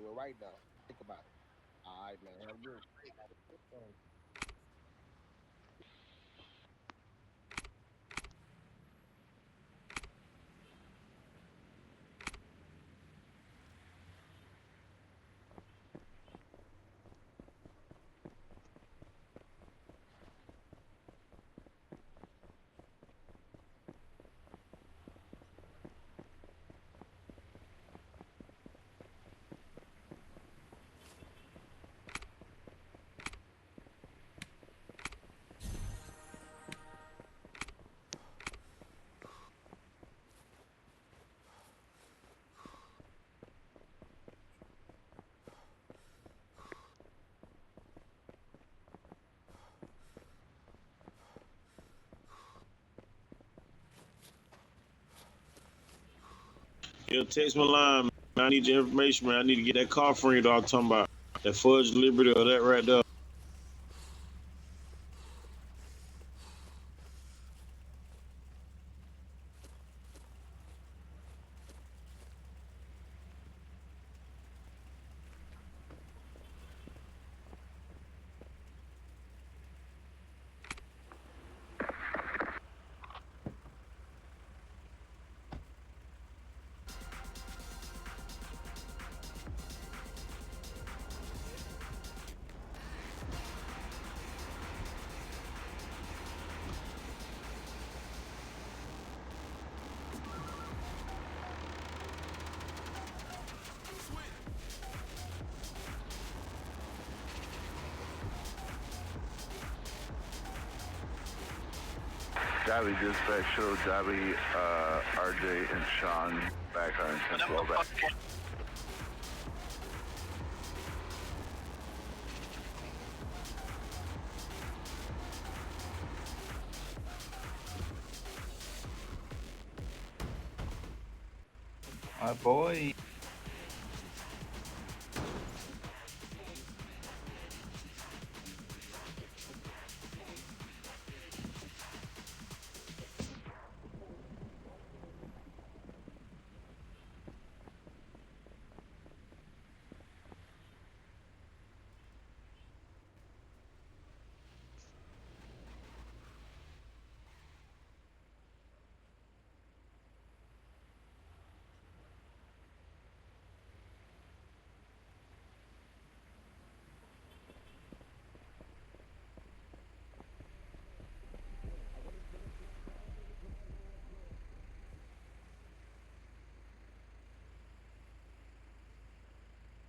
Do it right now. Think about it. All right, man. Have a good one. Yeah, text my line, man. I need your information, man. I need to get that car from you, dog. Talking about that Fudge Liberty or that right there. Jabby dispatch show Jabby, RJ, and Sean back on 1012 back. My boy.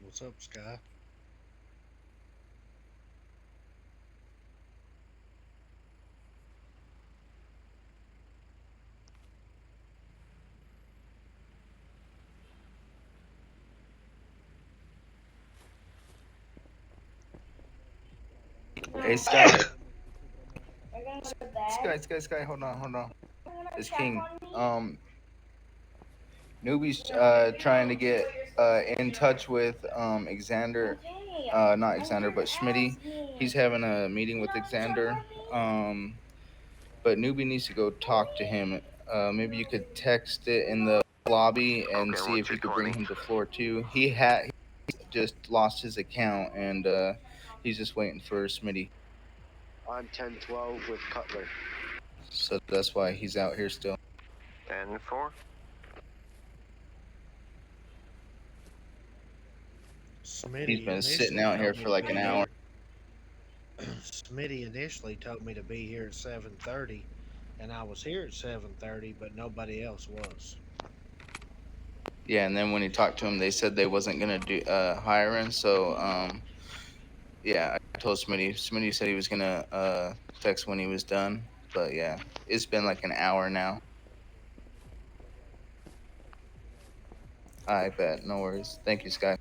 What's up, Sky? Hey, Sky. Sky. Hold on. It's King. Newbie's trying to get in touch with Xander. Not Xander, but Schmitty. He's having a meeting with Xander. But Newbie needs to go talk to him. Maybe you could text it in the lobby and Okay, see we'll if you check could bring 20. him to floor two. He just lost his account and he's just waiting for Smitty. On 1012 with Cutler. So that's why he's out here still. 10-4. He's Smitty been sitting initially out here told me for to like be an hour. here. Smitty initially told me to be here at 7:30, and I was here at 7:30, but nobody else was. Yeah, and then when he talked to him, they said they wasn't gonna do hiring. So yeah, I told Smitty. Smitty said he was gonna text when he was done. But yeah, it's been like an hour now. I bet. No worries. Thank you, Sky.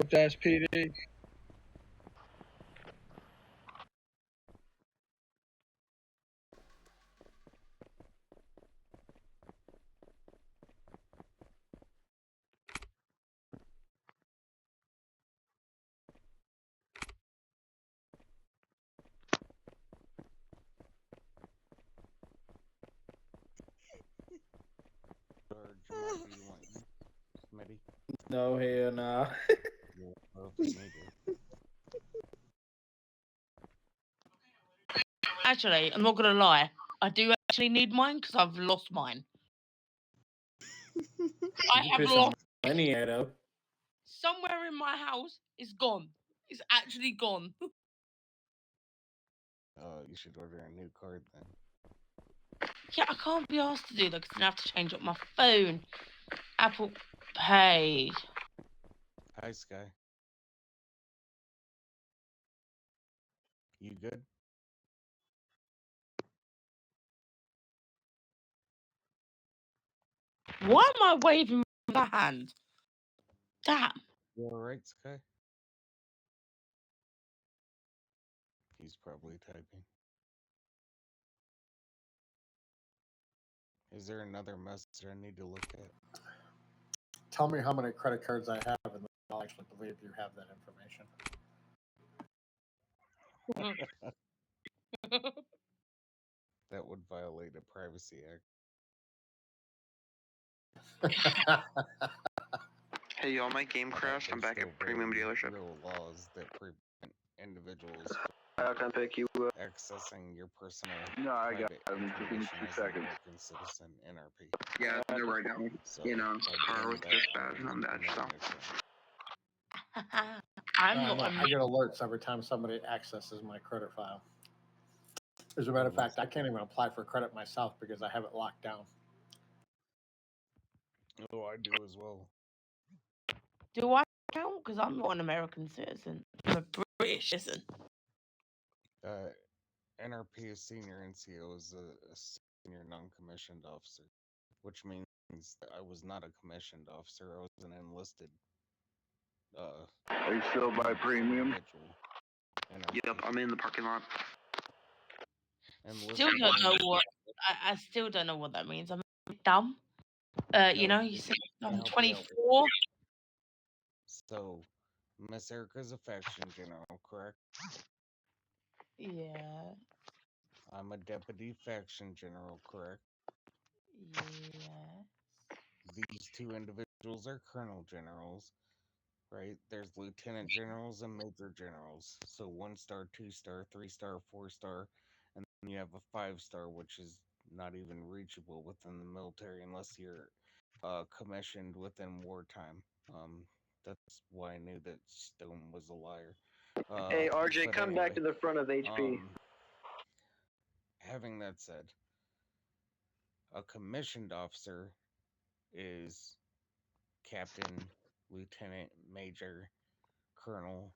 Dash PD. No, hell nah. Yeah, well, if you need it. Actually, I'm not gonna lie. I do actually need mine because I've lost mine. I You have put some lost money at though. somewhere in my house. It's gone. It's actually gone. You should order a new card then. Yeah, I can't be asked to do that because I have to change up my phone. Apple Pay. Hi, Sky. You good? Why am I waving my hand? Damn. You alright, Sky? He's probably typing. Is there another message I need to look at? Tell me how many credit cards I have, and I'll actually believe you have that information. That would violate a Privacy Act. Hey y'all, my game crashed. I'm back Still at Premium very Dealership. real laws that prevent individuals How can I pick you up? accessing your personal No, I got private him. Just give me information 2 as an seconds. American citizen, NRP. Yeah, they're right now. So You know, by car doing with that, dispatch and you're unbadged, so. committing a crime. I'm not. No, I get alerts every time somebody accesses my credit file. As a matter of fact, I can't even apply for credit myself because I have it locked down. Oh, I do as well. Do I count? Because I'm not an American citizen. I'm a British citizen. NRP is senior NCO is a senior non-commissioned officer, which means that I was not a commissioned officer. I was an enlisted. Are you still by premium? Individual. Yep, I'm in the parking lot. Still don't know what. I still don't know what that means. I'm dumb. You know, you said I'm 24. So, Miss Erica's a faction general, correct? Yeah. I'm a deputy faction general, correct? Yeah. These two individuals are colonel generals, right? There's lieutenant generals and major generals. So 1-star, 2-star, 3-star, 4-star, and then you have a 5-star, which is not even reachable within the military unless you're commissioned within wartime. That's why I knew that Stone was a liar. Hey, RJ, but come back to anyway, the front of HP. Having that said, a commissioned officer is captain, lieutenant, major, colonel,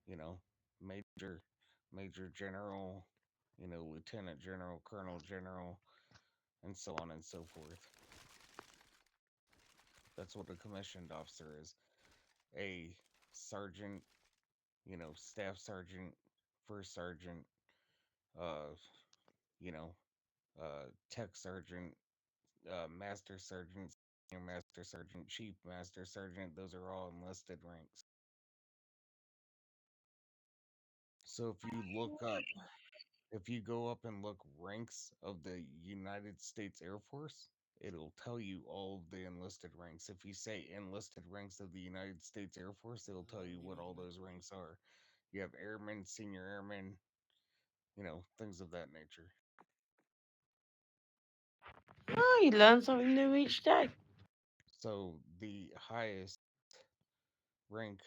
you know, major general, lieutenant general, colonel general, and so on and so forth. That's what a commissioned officer is. A sergeant, staff sergeant, first sergeant, uh, you know, tech sergeant, master sergeant, senior master sergeant, chief master sergeant, those are all enlisted ranks. So if you go up and look ranks of the United States Air Force, it'll tell you all of the enlisted ranks. If you say enlisted ranks of the United States Air Force, it'll tell you what all those ranks are. You have airmen, senior airmen, things of that nature. Oh, you learn something new each day. So the highest rank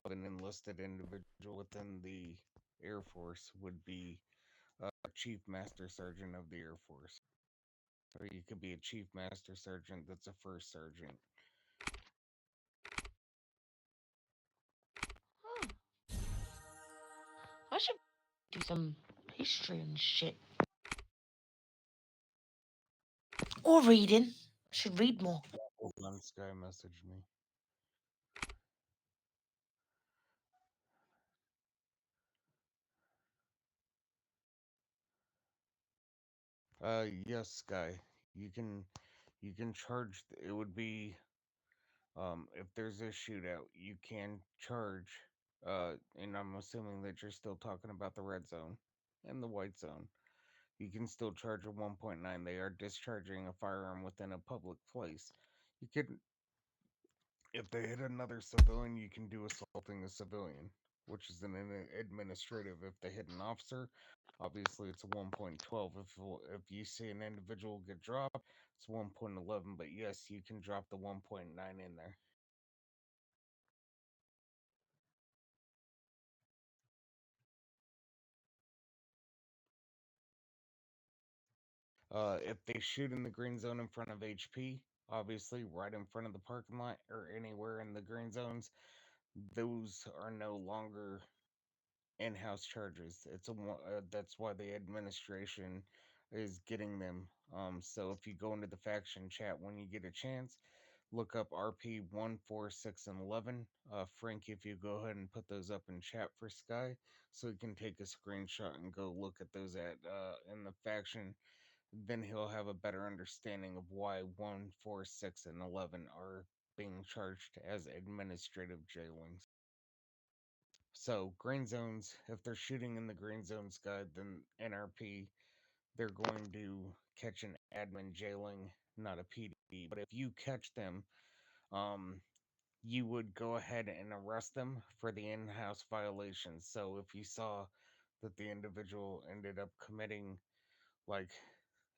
of an enlisted individual within the Air Force would be a Chief Master Sergeant of the Air Force. Or you could be a Chief Master Sergeant that's a First Sergeant. Huh. I should do some history and shit. Or reading. I should read more. Hold on, Sky messaged me. Yes, Sky. You can charge. It would be, if there's a shootout, you can charge. And I'm assuming that you're still talking about the red zone and the white zone. You can still charge a 1.9. They are discharging a firearm within a public place. You could If they hit another civilian, you can do assaulting a civilian, which is an administrative. If they hit an officer, obviously it's a 1.12. If you see an individual get dropped, it's 1.11. But yes, you can drop the 1.9 in there. If they shoot in the green zone in front of HP, obviously right in front of the parking lot or anywhere in the green zones, those are no longer in-house charges. That's why the administration is getting them. So if you go into the faction chat when you get a chance, look up RP 1, 4, 6, and 11. Frank, if you go ahead and put those up in chat for Sky, so he can take a screenshot and go look at those in the faction. Then he'll have a better understanding of why 1, 4, 6, and 11 are being charged as administrative jailings. So green zones, if they're shooting in the green zones guide, then NRP, they're going to catch an admin jailing, not a PD. But if you catch them, you would go ahead and arrest them for the in-house violations. So if you saw that the individual ended up committing, like,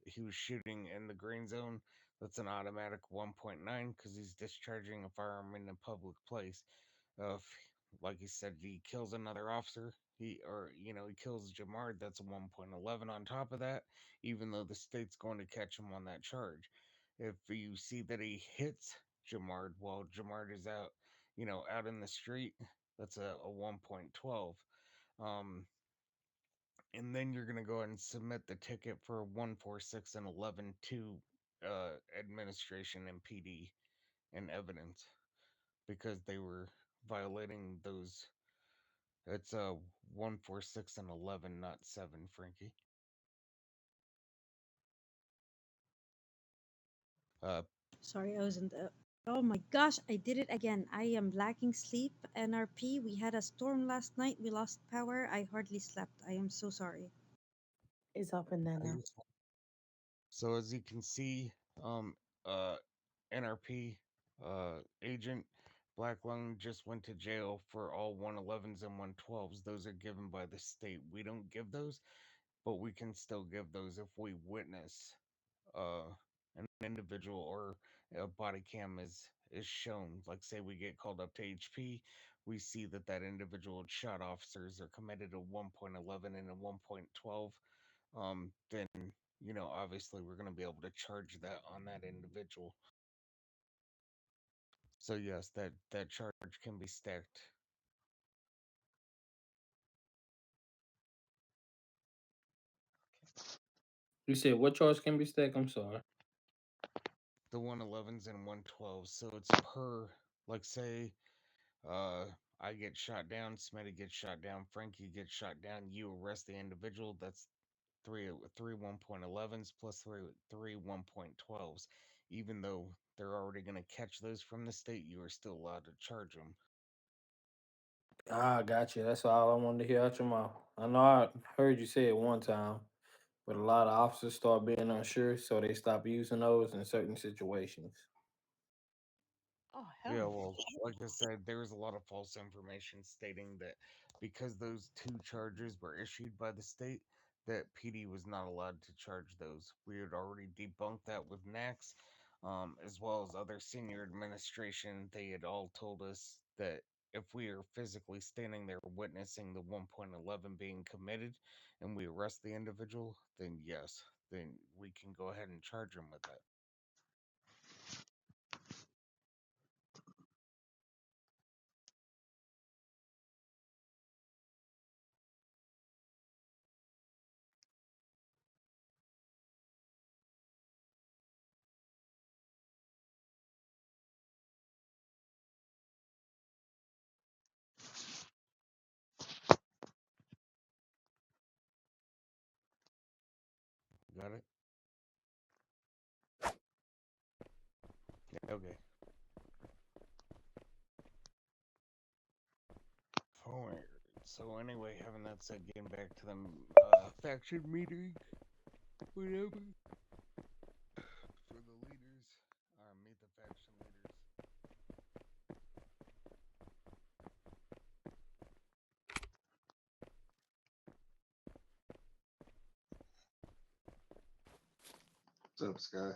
he was shooting in the green zone, that's an automatic 1.9 because he's discharging a firearm in a public place. If, like he said, he kills another officer, he kills Jamard, that's a 1.11 on top of that, even though the state's going to catch him on that charge. If you see that he hits Jamard while Jamard is out in the street, that's a 1.12. And then you're going to go ahead and submit the ticket for 1, 4, 6, and 11 to administration and PD and evidence because they were violating those. It's 1, 4, 6, and 11, not 7, Frankie. Sorry, I wasn't. Oh my gosh, I did it again. I am lacking sleep. NRP, we had a storm last night. We lost power. I hardly slept. I am so sorry. It's up and then now. So as you can see, NRP agent Black Lung just went to jail for all 111s and 112s. Those are given by the state. We don't give those, but we can still give those if we witness an individual or a body cam is shown. Like, say we get called up to HP, we see that that individual had shot officers or committed a 1.11 and a 1.12. Then obviously we're going to be able to charge that on that individual. So yes, that charge can be stacked. You said what charge can be stacked? I'm sorry. The 111s and 112s. So it's per, like, say, I get shot down, Smitty gets shot down, Frankie gets shot down. You arrest the individual. That's three 1.11s plus three 1.12s. Even though they're already going to catch those from the state, you are still allowed to charge them. Ah, gotcha. That's all I wanted to hear out your mouth. I know I heard you say it one time, but a lot of officers start being unsure, so they stop using those in certain situations. Oh, Yeah, well, like I said, there was a lot of false information stating that because those two charges were issued by the state, that PD was not allowed to charge those. We had already debunked that with NAX, as well as other senior administration. They had all told us that if we are physically standing there witnessing the 1.11 being committed and we arrest the individual, then yes, then we can go ahead and charge them with that. Got it? Okay. Alright, so anyway, having that said, getting back to them faction meeting, whatever, for the leaders, meet the faction leaders. up, Sky?